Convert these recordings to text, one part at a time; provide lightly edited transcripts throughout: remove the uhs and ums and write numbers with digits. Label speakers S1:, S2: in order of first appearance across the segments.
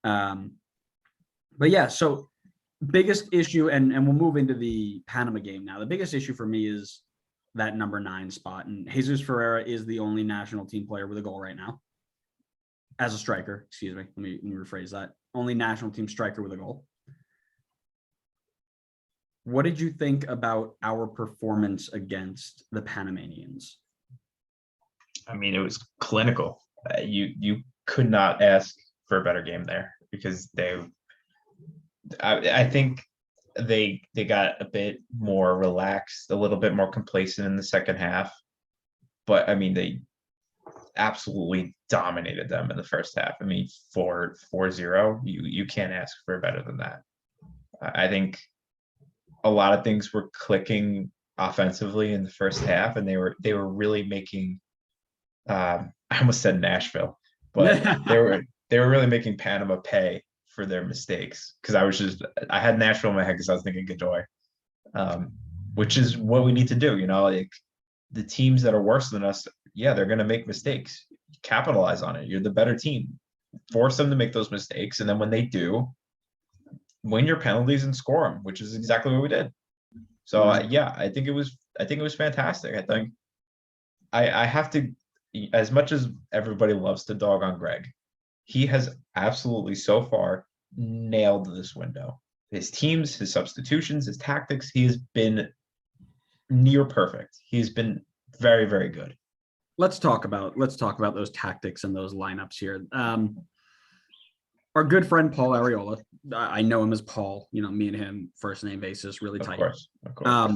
S1: Um, but yeah, so biggest issue, and we'll move into the Panama game now. The biggest issue for me is that number 9 spot, and Jesus Ferreira is the only national team player with a goal right now. As a striker, excuse me. Let me rephrase that. Only national team striker with a goal. What did you think about our performance against the Panamanians?
S2: I mean, it was clinical. You could not ask for a better game there because I think they got a bit more relaxed, a little bit more complacent in the second half. But I mean, they absolutely dominated them in the first half. I mean, 4-0, you can't ask for better than that. I think a lot of things were clicking offensively in the first half, and they were really making I almost said Nashville, but they were really making Panama pay for their mistakes, because I had Nashville in my head because I was thinking Godoy, which is what we need to do. Like the teams that are worse than us, yeah, they're going to make mistakes. Capitalize on it. You're the better team. Force them to make those mistakes, and then when they do, win your penalties and score them, which is exactly what we did. So yeah, I think it was fantastic. I think I have to, as much as everybody loves to dog on Greg, he has absolutely so far nailed this window. His teams, his substitutions, his tactics, he has been near perfect. He's been very, very good.
S1: Let's talk about those tactics and those lineups here. Our good friend Paul Arriola, I know him as Paul, me and him first name basis, really tight.
S2: Of course.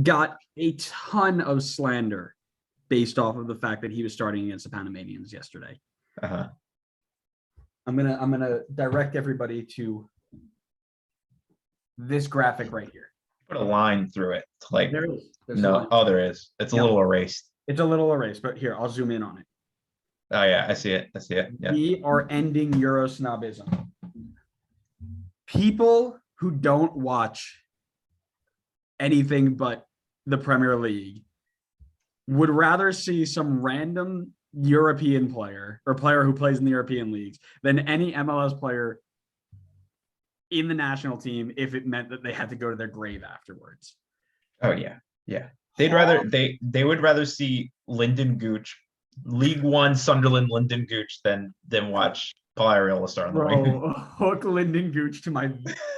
S1: Got a ton of slander based off of the fact that he was starting against the Panamanians yesterday.
S2: Uh-huh.
S1: I'm gonna direct everybody to this graphic right here.
S2: Put a line through it. Like
S1: there is.
S2: There is. It's a little erased.
S1: It's a little erased, but here, I'll zoom in on it.
S2: Oh yeah, I see it. Yeah.
S1: We are ending Euro snobism. People who don't watch anything but the Premier League would rather see some random European player or player who plays in the European leagues than any MLS player in the national team if it meant that they had to go to their grave afterwards.
S2: Oh yeah. They would rather see Lyndon Gooch, League One Sunderland Lyndon Gooch than watch Paul Arriola start on the wing.
S1: Hook Lyndon Gooch to my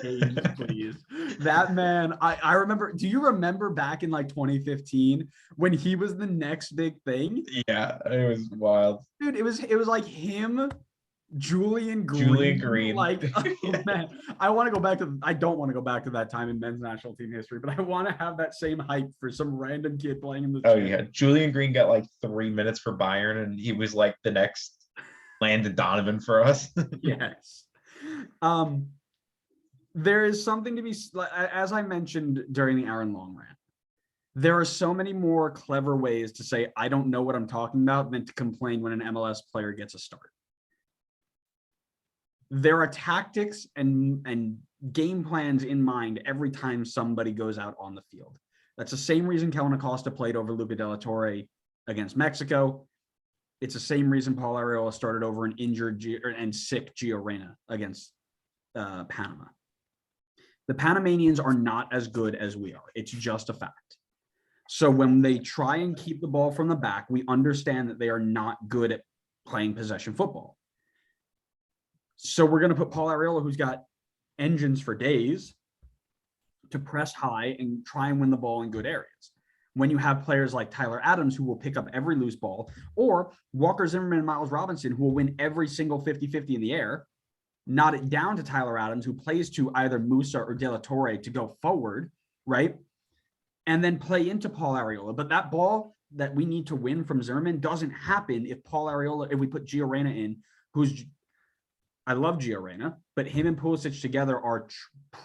S1: page, please. That man, I remember. Do you remember back in like 2015 when he was the next big thing?
S2: Yeah, it was wild,
S1: dude. It was like him, Julian Green. Like, oh, man, I want to go back to. I don't want to go back to that time in men's national team history, but I want to have that same hype for some random kid playing in the.
S2: Oh yeah, Julian Green got like 3 minutes for Bayern, and he was like the next Landon Donovan for us.
S1: Yes. There is something to be, as I mentioned during the Aaron Long rant, there are so many more clever ways to say I don't know what I'm talking about than to complain when an MLS player gets a start. There are tactics and game plans in mind every time somebody goes out on the field. That's the same reason Kellen Acosta played over Luca De La Torre against Mexico. It's the same reason Paul Arriola started over an injured and sick Gio Reyna against Panama. The Panamanians are not as good as we are. It's just a fact. So when they try and keep the ball from the back, we understand that they are not good at playing possession football. So we're going to put Paul Arriola, who's got engines for days, to press high and try and win the ball in good areas. When you have players like Tyler Adams, who will pick up every loose ball, or Walker Zimmerman and Miles Robinson, who will win every single 50-50 in the air, knot it down to Tyler Adams, who plays to either Musa or De La Torre to go forward, right? And then play into Paul Arriola. But that ball that we need to win from Zimmerman doesn't happen if we put Gio Reyna in, I love Gio Reyna, but him and Pulisic together are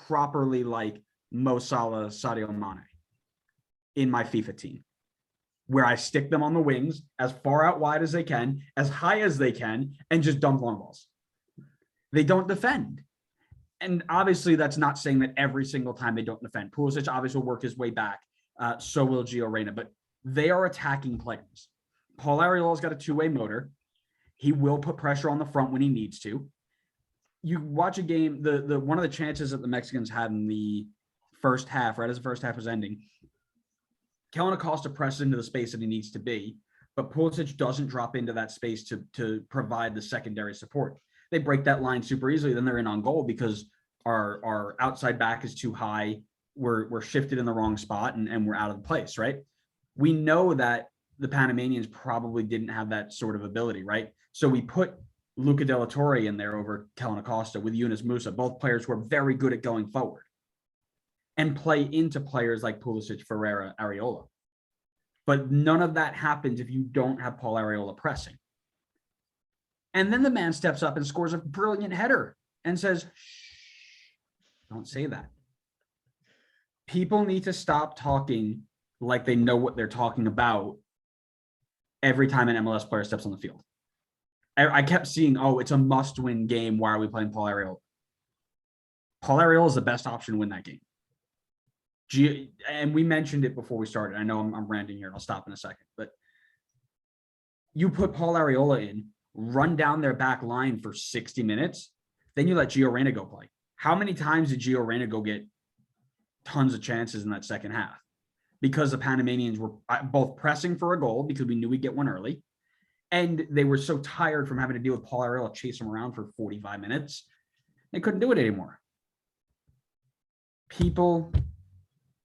S1: properly like Mo Salah, Sadio Mane in my FIFA team, where I stick them on the wings as far out wide as they can, as high as they can, and just dump long balls. They don't defend. And obviously that's not saying that every single time they don't defend. Pulisic obviously will work his way back. So will Gio Reyna, but they are attacking players. Paul Arriola's got a two-way motor. He will put pressure on the front when he needs to. you watch a game, the one of the chances that the Mexicans had in the first half, right as the first half was ending, Kellen Acosta presses into the space that he needs to be, but Pulisic doesn't drop into that space to provide the secondary support. They break that line super easily, then they're in on goal because our outside back is too high. We're shifted in the wrong spot and we're out of place, right? We know that the Panamanians probably didn't have that sort of ability, right? So we put Luca de la Torre in there over Kellen Acosta with Yunus Musa, both players who are very good at going forward and play into players like Pulisic, Ferreira, Areola. But none of that happens if you don't have Paul Areola pressing. And then the man steps up and scores a brilliant header and says, shh, don't say that. People need to stop talking like they know what they're talking about every time an MLS player steps on the field. I kept seeing, oh, it's a must-win game. Why are we playing Paul Areola? Paul Areola is the best option to win that game. And we mentioned it before we started. I know I'm ranting here and I'll stop in a second, but you put Paul Areola in, run down their back line for 60 minutes, then you let Gio Reyna go play. How many times did Gio Reyna go get tons of chances in that second half? Because the Panamanians were both pressing for a goal because we knew we'd get one early, and they were so tired from having to deal with Paul Areola chase him around for 45 minutes. They couldn't do it anymore. People,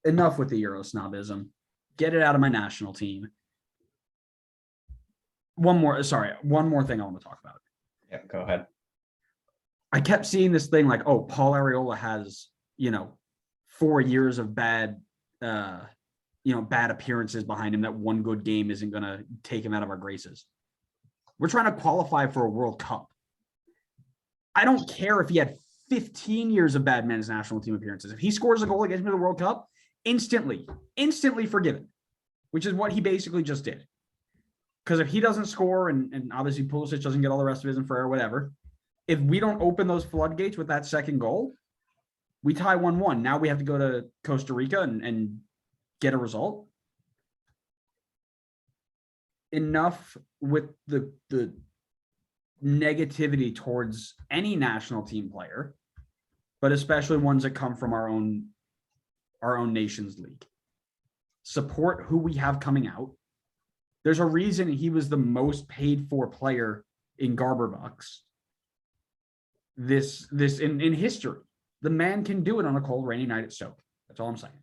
S1: enough with the Euro snobism. Get it out of my national team. One more thing I want to talk about.
S2: Yeah, go ahead.
S1: I kept seeing this thing like, oh, Paul Areola has, 4 years of bad appearances behind him, that one good game isn't going to take him out of our graces. We're trying to qualify for a World Cup. I don't care if he had 15 years of bad men's national team appearances. If he scores a goal against me in the World Cup, instantly forgiven, which is what he basically just did. Because if he doesn't score and obviously Pulisic doesn't get all the rest of his and Ferreira, whatever, if we don't open those floodgates with that second goal, we tie 1-1. Now we have to go to Costa Rica and get a result. Enough with the negativity towards any national team player, but especially ones that come from our own nation's league. Support who we have coming out. There's a reason he was the most paid for player in Garber Bucks this in history. The man can do it on a cold, rainy night at Stoke. That's all I'm saying.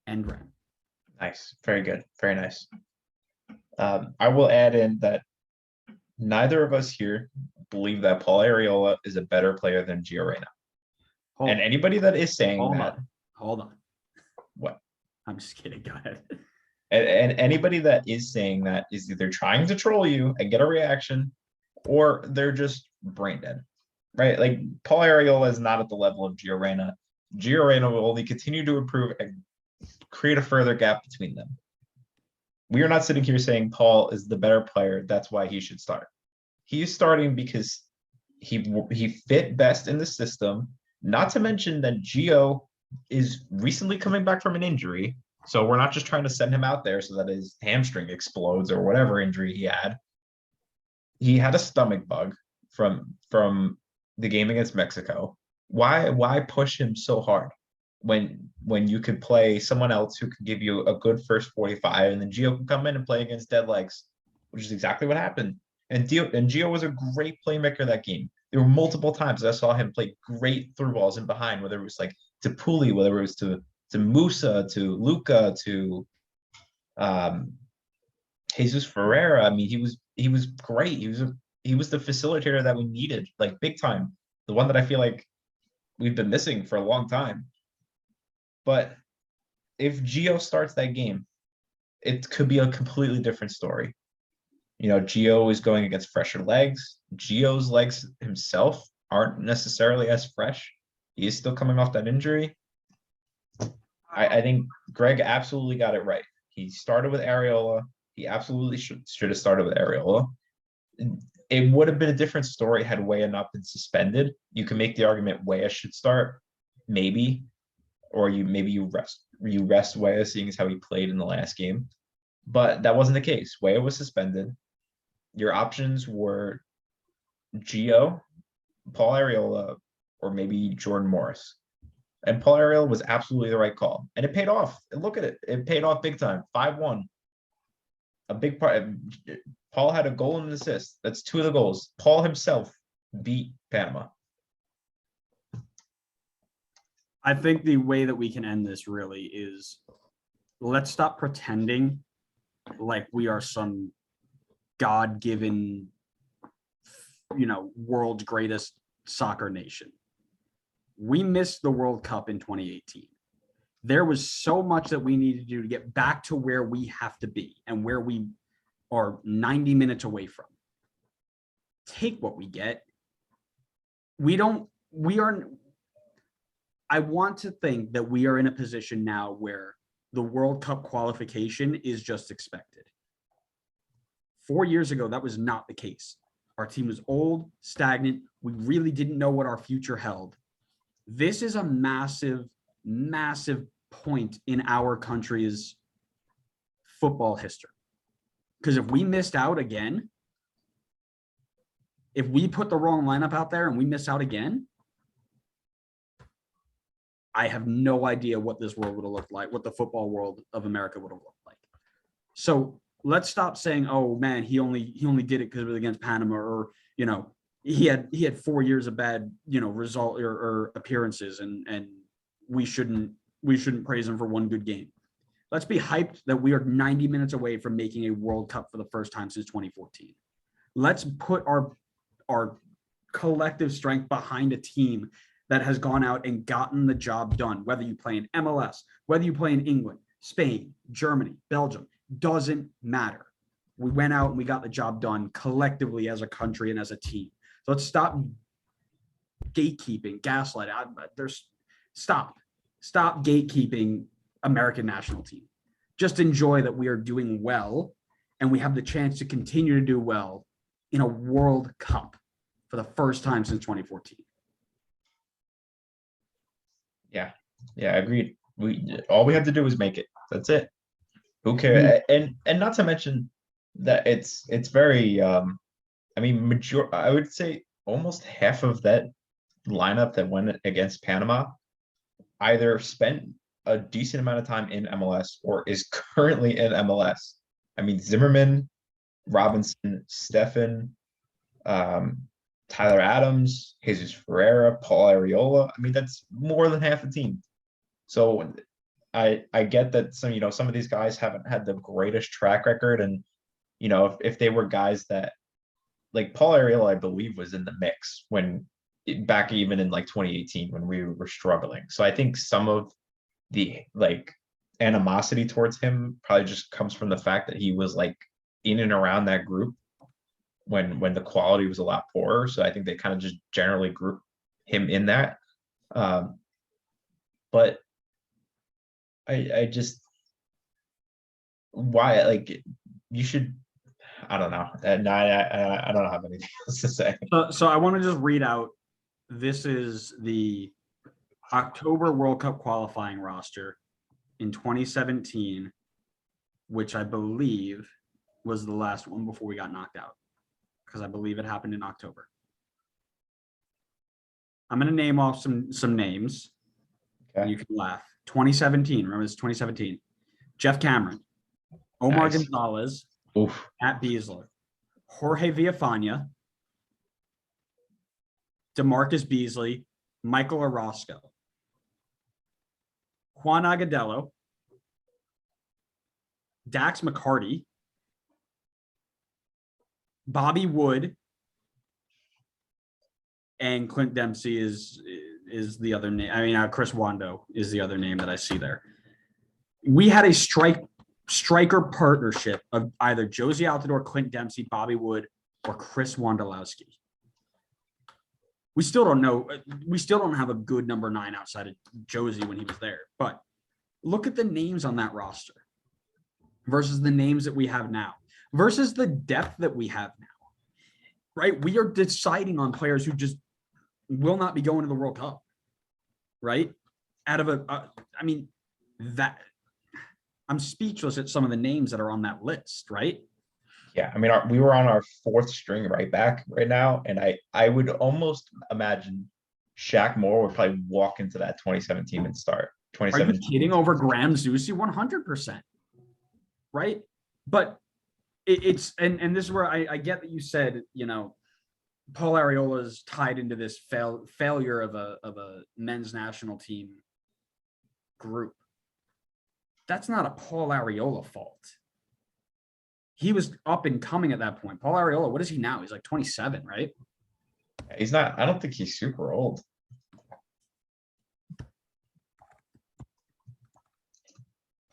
S1: End rant.
S2: Nice. Very good. Very nice. I will add in that neither of us here believe that Paul Areola is a better player than Gio Reyna. And anybody that is saying that.
S1: Hold on.
S2: What?
S1: I'm just kidding. Go ahead.
S2: And anybody that is saying that is either trying to troll you and get a reaction, or they're just brain dead, right? Like, Paul Areola is not at the level of Gio Reyna. Gio Reyna will only continue to improve and create a further gap between them. We are not sitting here saying Paul is the better player. That's why he should start. He is starting because he fit best in the system. Not to mention that Gio is recently coming back from an injury. So we're not just trying to send him out there so that his hamstring explodes or whatever injury he had. He had a stomach bug from the game against Mexico. Why push him so hard when you could play someone else who could give you a good first 45, and then Gio can come in and play against dead legs, which is exactly what happened. And Gio was a great playmaker that game. There were multiple times I saw him play great through balls in behind, whether it was like to Puli, whether it was to Musa, to Luca, to Jesus Ferreira. I mean, he was great. He was the facilitator that we needed, like, big time. The one that I feel like we've been missing for a long time. But if Gio starts that game, it could be a completely different story. Gio is going against fresher legs. Gio's legs himself aren't necessarily as fresh. He is still coming off that injury. I think Greg absolutely got it right. He started with Areola. He absolutely should have started with Areola. It would have been a different story had Weah not been suspended. You can make the argument Weah should start, maybe, or you rest Weah, seeing as how he played in the last game. But that wasn't the case. Weah was suspended. Your options were Gio, Paul Arriola or maybe Jordan Morris. And Paul Arriola was absolutely the right call. And it paid off. And look at it. It paid off big time. 5-1. A big part. Paul had a goal and an assist. That's 2 of the goals. Paul himself beat Panama.
S1: I think the way that we can end this really is let's stop pretending like we are some God-given, world's greatest soccer nation. We missed the World Cup in 2018. There was so much that we needed to do to get back to where we have to be and where we are 90 minutes away from. Take what we get. I want to think that we are in a position now where the World Cup qualification is just expected. 4 years ago, that was not the case. Our team was old, stagnant. We really didn't know what our future held. This is a massive, massive point in our country's football history. Because if we missed out again, if we put the wrong lineup out there and we miss out again, I have no idea what this world would have looked like, what the football world of America would have looked like. So let's stop saying, "Oh man, he only did it because it was against Panama," or he had 4 years of bad result or appearances, and we shouldn't praise him for one good game. Let's be hyped that we are 90 minutes away from making a World Cup for the first time since 2014. Let's put our collective strength behind a team that has gone out and gotten the job done, whether you play in MLS, whether you play in England, Spain, Germany, Belgium, doesn't matter. We went out and we got the job done collectively as a country and as a team. So let's stop gatekeeping, gaslighting. Stop gatekeeping American national team. Just enjoy that we are doing well and we have the chance to continue to do well in a World Cup for the first time since 2014.
S2: Yeah, agreed. All we have to do is make it. That's it. Who cares? And not to mention that it's very I would say almost half of that lineup that went against Panama either spent a decent amount of time in MLS or is currently in MLS. I mean, Zimmerman, Robinson, Stefan, Tyler Adams, Jesus Ferreira, Paul Arriola. I mean, that's more than half the team. So I get that some of these guys haven't had the greatest track record, and if they were guys that like Paul Arriola, I believe, was in the mix back even in like 2018 when we were struggling. So I think some of the animosity towards him probably just comes from the fact that he was like in and around that group when the quality was a lot poorer. So I think they kind of just generally group him in that. But I just why you should. I don't know. And I don't have anything else to say.
S1: So I want to just read out. This is the October World Cup qualifying roster in 2017, which I believe was the last one before we got knocked out, because I believe it happened in October. I'm going to name off some names. Okay. You can laugh. 2017. Remember, it's 2017. Jeff Cameron, Omar Gonzalez, Matt Beasler, Jorge Villafana, DeMarcus Beasley, Michael Orozco, Juan Agadello, Dax McCarty, Bobby Wood, and Clint Dempsey is the other name. I mean, Chris Wando is the other name that I see there. We had a striker partnership of either Josie Altidore, Clint Dempsey, Bobby Wood, or Chris Wondolowski. We still don't know. We still don't have a good number 9 outside of Josie when he was there. But look at the names on that roster versus the names that we have now, versus the depth that we have now, right? We are deciding on players who just will not be going to the World Cup, right? Out of I'm speechless at some of the names that are on that list, right?
S2: Yeah, I mean, we were on our fourth string right back right now, and I would almost imagine Shaq Moore would probably walk into that 2017 and start
S1: Are you
S2: 2017.
S1: kidding? Over Graham Zusi? 100%. Right? But it's and this is where I get that you said, Paul Arriola is tied into this failure of a men's national team group. That's not a Paul Arriola fault. He was up and coming at that point. Paul Arriola, what is he now? He's like 27, right?
S2: He's not. I don't think he's super old.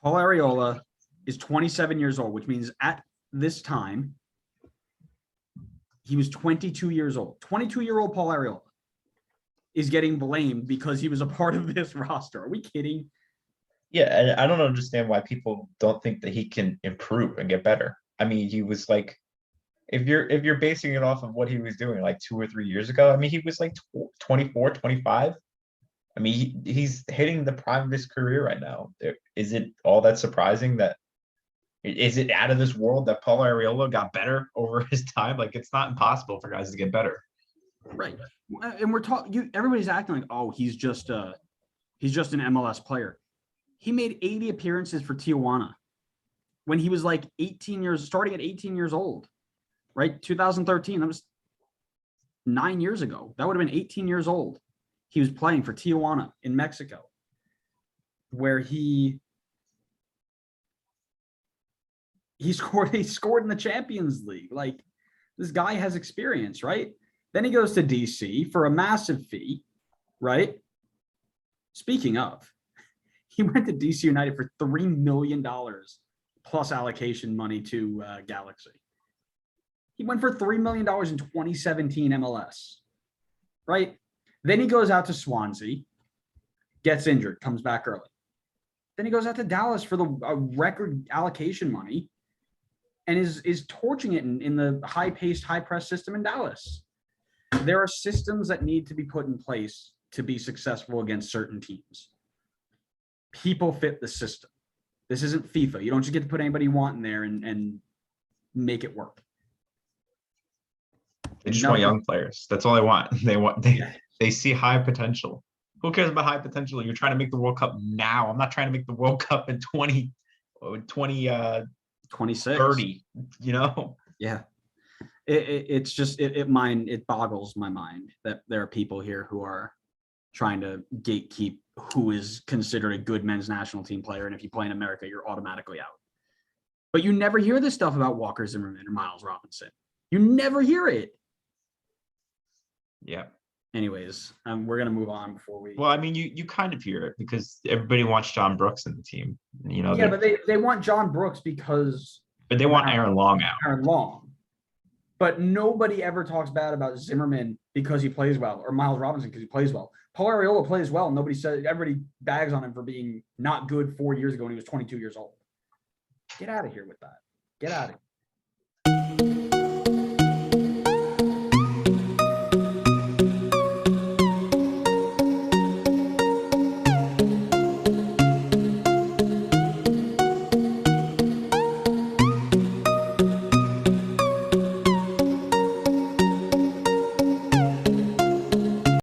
S1: Paul Arriola is 27 years old, which means at this time, he was 22 years old. 22-year-old Paul Arriola is getting blamed because he was a part of this roster. Are we kidding?
S2: Yeah, and I don't understand why people don't think that he can improve and get better. I mean, he was like, if you're basing it off of what he was doing like 2 or 3 years ago, I mean, he was like 24, 25. I mean, he's hitting the prime of his career right now. Is it all that surprising that is it out of this world that Paul Arriola got better over his time? Like, it's not impossible for guys to get better.
S1: Right. And we're talking, everybody's acting like, oh, he's just an MLS player. He made 80 appearances for Tijuana when he was like 18 years, starting at 18 years old, right? 2013, that was 9 years ago. That would have been 18 years old. He was playing for Tijuana in Mexico, where he scored in the Champions League. Like, this guy has experience, right? Then he goes to DC for a massive fee, right? Speaking of, he went to DC United for $3 million plus allocation money to Galaxy. He went for $3 million in 2017 MLS, right? Then he goes out to Swansea, gets injured, comes back early. Then he goes out to Dallas for the record allocation money and is torching it in the high-paced, high-press system in Dallas. There are systems that need to be put in place to be successful against certain teams. People fit the system. This isn't FIFA. You don't just get to put anybody you want in there and make it work.
S2: They just want young players. That's all they want. They see high potential. Who cares about high potential? You're trying to make the World Cup now. I'm not trying to make the World Cup in
S1: 26,
S2: 30,
S1: Yeah. It boggles my mind that there are people here who are trying to gatekeep who is considered a good men's national team player. And if you play in America, you're automatically out. But you never hear this stuff about Walker Zimmerman or Miles Robinson. You never hear it.
S2: Yeah.
S1: Anyways, we're going to move on before we.
S2: Well, I mean, you kind of hear it because everybody wants John Brooks in the team.
S1: Yeah, but they want John Brooks because.
S2: But they want Aaron Long out.
S1: Aaron Long. But nobody ever talks bad about Zimmerman because he plays well, or Miles Robinson because he plays well. Paul Arriola plays well. Nobody says, everybody bags on him for being not good 4 years ago when he was 22 years old. Get out of here with that. Get out of here.